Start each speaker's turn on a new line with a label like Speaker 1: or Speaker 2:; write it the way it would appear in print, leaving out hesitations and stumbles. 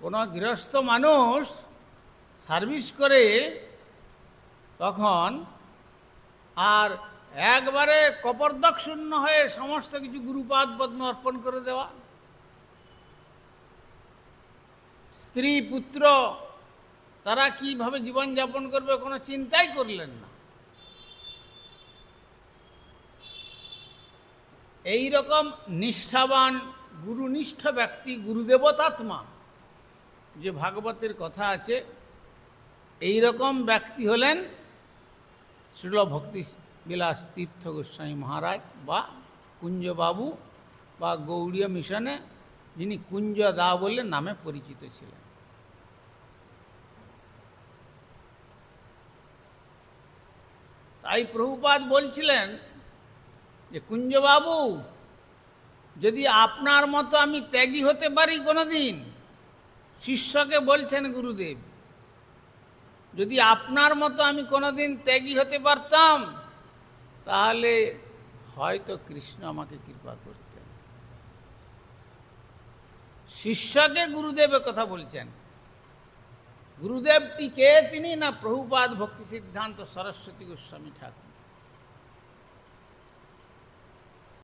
Speaker 1: কোনো গৃহস্থ মানুষ সার্ভিস করে তখন আর একবারে কপর্দক শূন্য হয়ে সমস্ত কিছু গুরুপাদ পদ্ম অর্পণ করে দেওয়া, স্ত্রী পুত্র তারা কিভাবে জীবনযাপন করবে কোনো চিন্তাই করলেন না। এই রকম নিষ্ঠাবান গুরুনিষ্ঠ ব্যক্তি, গুরুদেবতাত্মা যে ভাগবতের কথা আছে, এই রকম ব্যক্তি হলেন শ্রীল ভক্তি বিলাস তীর্থ গোস্বামী মহারাজ বা কুঞ্জবাবু বা গৌড়ীয় মিশনে যিনি কুঞ্জদা বলে নামে পরিচিত ছিলেন। তাই প্রভুপাদ বলছিলেন যে কুঞ্জবাবু, যদি আপনার মতো আমি ত্যাগী হতে পারি কোনোদিন, শিষ্যকে বলছেন গুরুদেব, যদি আপনার মতো আমি কোনোদিন ত্যাগী হতে পারতাম তাহলে হয়তো কৃষ্ণ আমাকে কৃপা করতেন। শিষ্যকে গুরুদেবের কথা বলছেন। গুরুদেবটি কে? তিনি না প্রভুপাদ ভক্তি সিদ্ধান্ত সরস্বতী গোস্বামী ঠাকুর।